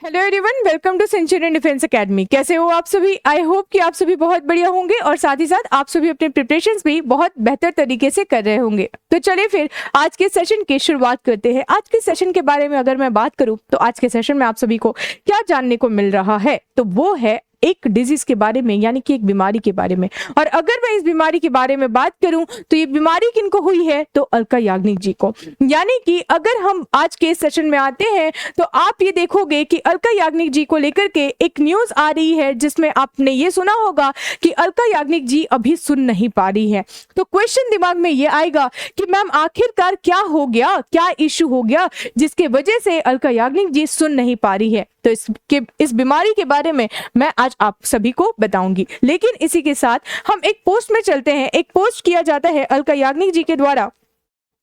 Hello everyone, welcome to Centurion defence academy. कैसे हो आप सभी? आई होप कि आप सभी बहुत बढ़िया होंगे और साथ ही साथ आप सभी अपने प्रिपरेशंस भी बहुत बेहतर तरीके से कर रहे होंगे। तो चलिए फिर आज के सेशन की शुरुआत करते हैं। आज के सेशन के बारे में अगर मैं बात करूं तो आज के सेशन में आप सभी को क्या जानने को मिल रहा है, तो वो है एक डिजीज के बारे में, यानी कि एक बीमारी के बारे में। और अगर मैं इस बीमारी के बारे में बात करूं तो ये बीमारी किनको हुई है, तो अलका याग्निक जी को। यानी कि अगर हम आज के सेशन में आते हैं तो आप ये देखोगे कि अलका याग्निक जी को लेकर के एक न्यूज आ रही है जिसमें आपने ये सुना होगा कि अलका याग्निक जी अभी सुन नहीं पा रही है। तो क्वेश्चन दिमाग में ये आएगा कि मैम आखिरकार क्या हो गया, क्या इश्यू हो गया जिसके वजह से अलका याग्निक जी सुन नहीं पा रही है। तो इस बीमारी के बारे में मैं आज आप सभी को बताऊंगी। लेकिन इसी के साथ हम एक पोस्ट में चलते हैं। एक पोस्ट किया जाता है अलका याग्निक जी के द्वारा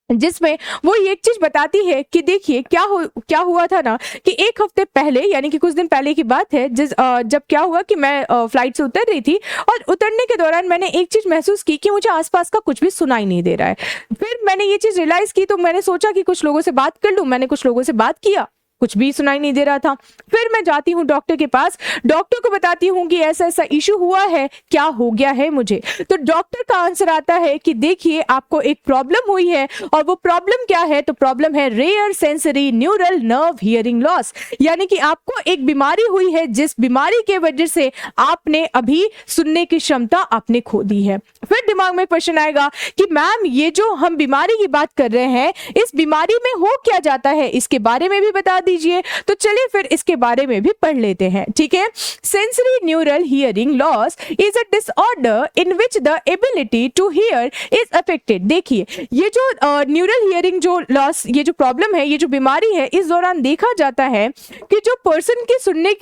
जिसमें वो ये एक चीज बताती है कि देखिए क्या हुआ था ना कि एक हफ्ते पहले, यानी कि कुछ दिन पहले की बात है, जब क्या हुआ कि मैं फ्लाइट से उतर रही थी और उतरने के दौरान मैंने एक चीज महसूस की कि मुझे आसपास का कुछ भी सुनाई नहीं दे रहा है। फिर मैंने ये चीज रियलाइज की तो मैंने सोचा कि कुछ लोगों से बात कर लूं। मैंने कुछ लोगों से बात किया, कुछ भी सुनाई नहीं दे रहा था। फिर मैं जाती हूँ डॉक्टर के पास, डॉक्टर को बताती हूँ कि ऐसा ऐसा इशू हुआ है, क्या हो गया है मुझे। तो डॉक्टर का आंसर आता है कि देखिए आपको एक प्रॉब्लम हुई है, और वो प्रॉब्लम क्या है, तो प्रॉब्लम है rare sensory neural nerve hearing loss. यानी कि आपको एक बीमारी हुई है जिस बीमारी के वजह से आपने अभी सुनने की क्षमता आपने खो दी है। फिर दिमाग में क्वेश्चन आएगा कि मैम ये जो हम बीमारी की बात कर रहे हैं, इस बीमारी में हो क्या जाता है, इसके बारे में भी बता दीजिए। तो चलिए फिर इसके बारे में भी पढ़ लेते हैं, ठीक है। Sensory neural hearing loss is a disorder in which the ability to hear is affected. देखिए ये जो न्यूरल हियरिंग जो लॉस, ये जो प्रॉब्लम है, ये जो बीमारी है, इस दौरान देखा जाता है कि जो पर्सन की सुनने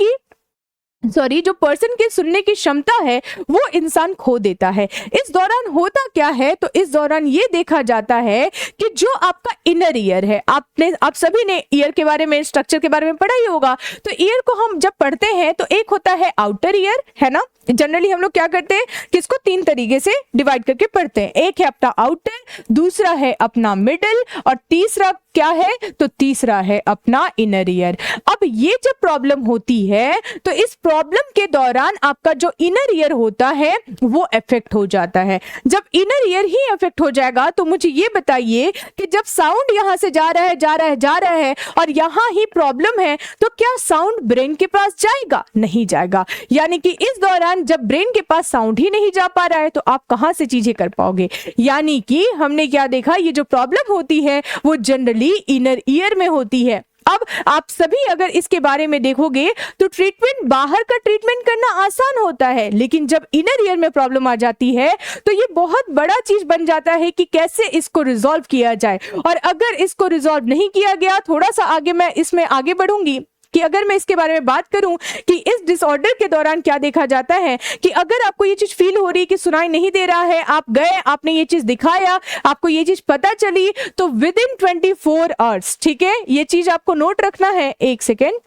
की क्षमता है वो इंसान खो देता है। इस दौरान होता क्या है, तो इस दौरान ये देखा जाता है कि जो आपका इनर ईयर है, आप सभी ने ईयर के बारे में, स्ट्रक्चर के बारे में पढ़ा ही होगा। तो ईयर को हम जब पढ़ते हैं तो एक होता है आउटर ईयर, है ना। जनरली हम लोग क्या करते हैं कि इसको तीन तरीके से डिवाइड करके पढ़ते हैं। एक है अपना आउटर, दूसरा है अपना मिडल, और तीसरा क्या है, तो तीसरा है अपना इनर ईयर। अब ये जब प्रॉब्लम होती है तो इस प्रॉब्लम के दौरान आपका जो इनर ईयर होता है वो अफेक्ट हो जाता है। जब इनर ईयर ही अफेक्ट हो जाएगा तो मुझे ये बताइए कि जब साउंड यहां से जा रहा है और यहां ही प्रॉब्लम है, तो क्या साउंड ब्रेन के पास जाएगा? नहीं जाएगा। यानी कि इस दौरान जब ब्रेन के पास साउंड ही नहीं जा पा रहा है तो आप कहां से चीजें कर पाओगे। यानी कि हमने क्या देखा, ये जो प्रॉब्लम होती है वो जनरली इनर ईयर में होती है। अब आप सभी अगर इसके बारे में देखोगे तो ट्रीटमेंट, बाहर का ट्रीटमेंट करना आसान होता है, लेकिन जब इनर ईयर में प्रॉब्लम आ जाती है तो ये बहुत बड़ा चीज बन जाता है कि कैसे इसको रिजॉल्व किया जाए। और अगर इसको रिजॉल्व नहीं किया गया, थोड़ा सा आगे मैं इसमें आगे बढ़ूंगी कि अगर मैं इसके बारे में बात करूं कि इस डिसऑर्डर के दौरान क्या देखा जाता है कि अगर आपको ये चीज फील हो रही है कि सुनाई नहीं दे रहा है, आप गए, आपने ये चीज दिखाया, आपको ये चीज पता चली, तो विद इन 24 आवर्स, ठीक है, ये चीज आपको नोट रखना है, एक second,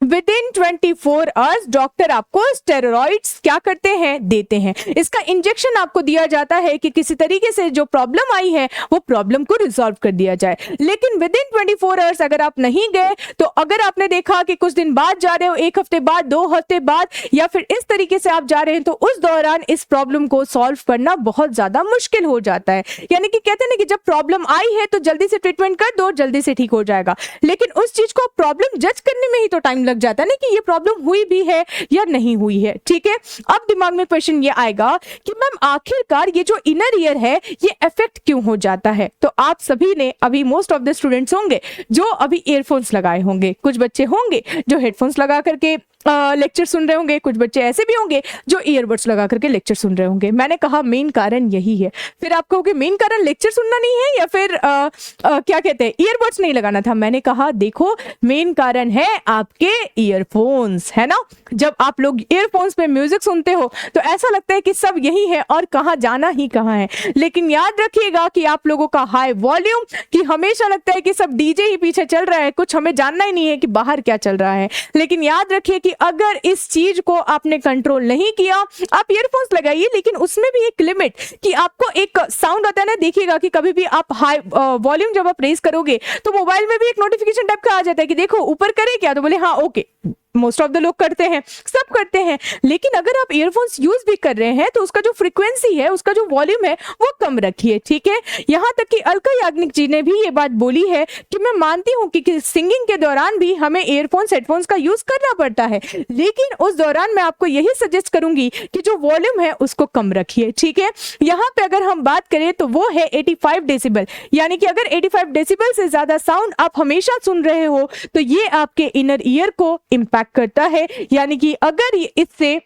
with in 24 hours doctor आपको स्टेरॉइड्स क्या करते हैं, देते हैं। इसका इंजेक्शन आपको दिया जाता है कि किसी तरीके से जो प्रॉब्लम आई है वो प्रॉब्लम को रिजॉल्व कर दिया जाए। लेकिन विद इन 24 आवर्स अगर आप नहीं गए, तो अगर आपने देखा कि कुछ दिन बाद जा रहे हो, एक हफ्ते बाद, 2 हफ्ते बाद, या फिर इस तरीके से आप जा रहे हैं, तो उस दौरान इस प्रॉब्लम को सॉल्व करना बहुत ज्यादा मुश्किल हो जाता है। यानी कि कहते हैं ना कि जब प्रॉब्लम आई है तो जल्दी से ट्रीटमेंट कर दो, जल्दी से ठीक हो जाएगा, लेकिन उस चीज को प्रॉब्लम जज करने में ही तो टाइम लग जाता है ना कि ये प्रॉब्लम हुई भी है या नहीं हुई है, ठीक है। अब दिमाग में क्वेश्चन ये आएगा कि मैम आखिरकार ये जो इनर ईयर है ये अफेक्ट क्यों हो जाता है। तो आप सभी ने अभी, मोस्ट ऑफ द स्टूडेंट्स होंगे जो अभी ईयरफोन्स लगाए होंगे, कुछ बच्चे होंगे जो हेडफोन्स लगा करके लेक्चर सुन रहे होंगे, कुछ बच्चे ऐसे भी होंगे जो ईयरबड्स लगा करके लेक्चर सुन रहे होंगे। मैंने कहा मेन कारण यही है। फिर आप कहोगे मेन कारण लेक्चर सुनना नहीं है या फिर क्या कहते हैं, ईयरबड्स नहीं लगाना था। मैंने कहा देखो मेन कारण है आपके ईयरफोन्स, है ना। जब आप लोग ईयरफोन्स पे म्यूजिक सुनते हो तो ऐसा लगता है कि सब यही है और कहाँ जाना ही कहाँ है। लेकिन याद रखिएगा कि आप लोगों का हाई वॉल्यूम, कि हमेशा लगता है कि सब डीजे ही पीछे चल रहा है, कुछ हमें जानना ही नहीं है कि बाहर क्या चल रहा है। लेकिन याद रखिए कि अगर इस चीज को आपने कंट्रोल नहीं किया, आप ईयरफोन्स लगाइए लेकिन उसमें भी एक लिमिट, कि आपको एक साउंड आता है ना, देखिएगा कि कभी भी आप हाई वॉल्यूम जब आप रेज करोगे तो मोबाइल में भी एक नोटिफिकेशन टाइप का आ जाता है कि देखो ऊपर करे क्या, तो बोले हाँ ओके, मोस्ट ऑफ द लोग करते हैं, सब करते हैं। लेकिन अगर आप ईयरफोन्स यूज भी कर रहे हैं तो उसका जो फ्रीक्वेंसी है, उसका जो वॉल्यूम है वो कम रखिए, ठीक है। यहाँ तक कि अलका याग्निक जी ने भी ये बात बोली है कि मैं मानती हूँ कि सिंगिंग के दौरान भी हमें ईयरफोन्स हेडफोन्स का यूज करना पड़ता है, लेकिन उस दौरान मैं आपको यही सजेस्ट करूंगी कि जो वॉल्यूम है उसको कम रखिए, ठीक है। यहाँ पे अगर हम बात करें तो वो है 85 डेसिबल, यानी कि अगर 85 डेसिबल से ज्यादा साउंड आप हमेशा सुन रहे हो तो ये आपके इनर ईयर को इम्पैक्ट करता है। यानी कि अगर इससे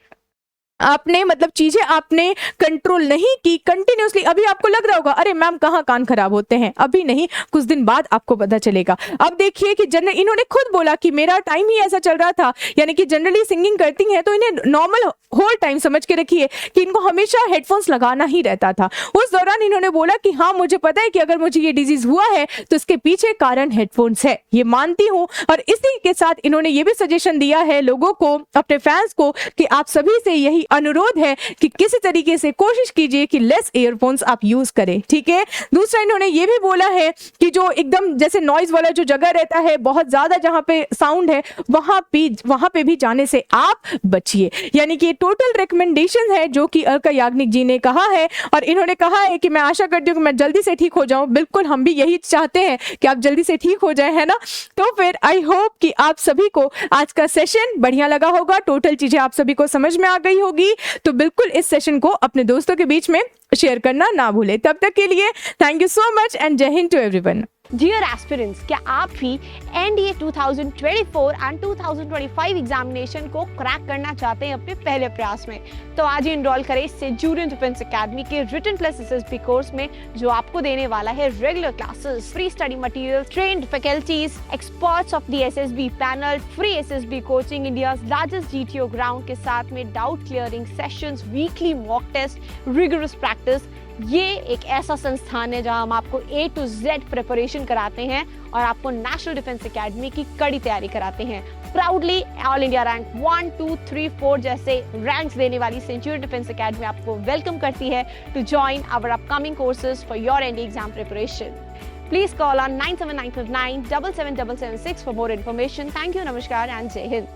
आपने मतलब चीजें आपने कंट्रोल नहीं की कंटिन्यूसली, अभी आपको लग रहा होगा अरे मैम कहाँ कान खराब होते हैं, अभी नहीं, कुछ दिन बाद आपको पता चलेगा। अब देखिए कि इन्होंने खुद बोला कि मेरा टाइम ही ऐसा चल रहा था, यानी कि जनरली सिंगिंग करती हैं तो इन्हें नॉर्मल होल टाइम समझ के रखिए कि इनको हमेशा हेडफोन्स लगाना ही रहता था। उस दौरान इन्होंने बोला कि हाँ मुझे पता है कि अगर मुझे ये डिजीज हुआ है तो इसके पीछे कारण हेडफोन्स है, ये मानती हूँ। और इसी के साथ इन्होंने ये भी सजेशन दिया है लोगों को, अपने फैंस को, कि आप सभी से यही अनुरोध है कि किसी तरीके से कोशिश कीजिए कि लेस ईयरफोन्स आप यूज करें, ठीक है। दूसरा इन्होंने ये भी बोला है कि जो एकदम जैसे नॉइज वाला जो जगह रहता है, बहुत ज्यादा जहां पे साउंड है, वहां पे भी जाने से आप बचिए। यानी कि टोटल रिकमेंडेशन है जो कि अलका याग्निक जी ने कहा है, और इन्होंने कहा है कि मैं आशा करती हूँ कि मैं जल्दी से ठीक हो जाऊं। बिल्कुल हम भी यही चाहते हैं कि आप जल्दी से ठीक हो जाए, है ना। तो फिर आई होप कि आप सभी को आज का सेशन बढ़िया लगा होगा, टोटल चीजें आप सभी को समझ में आ गई होगी। तो बिल्कुल इस सेशन को अपने दोस्तों के बीच में शेयर करना ना भूले। तब तक के लिए thank you so much and Jai Hind to everyone. Dear aspirants, क्या आप भी एनडीए 2024 एंड 2025 एग्जामिनेशन को क्रैक करना चाहते हैं अपने पहले प्रयास में? तो आज ही इनरोल करें सेंचुरियन डिफेंस एकेडमी के रिटन प्लस एसएसबी कोर्स में, जो आपको देने वाला है regular classes, free study material, trained faculties, experts of the SSB panel, free SSB coaching, India largest GTO ground के साथ में doubt clearing sessions, weekly mock test, rigorous practice. ये एक ऐसा संस्थान है जहां हम आपको A to Z प्रिपरेशन कराते हैं और आपको नेशनल डिफेंस एकेडमी की कड़ी तैयारी कराते हैं। प्राउडली ऑल इंडिया रैंक 1, 2, 3, 4 जैसे रैंक्स देने वाली सेंचुरियन डिफेंस एकेडमी आपको वेलकम करती है to join our upcoming courses for your NDA exam preparation. Please call on 97959 77776 for more information. Thank you, Namaskar and Jai Hind.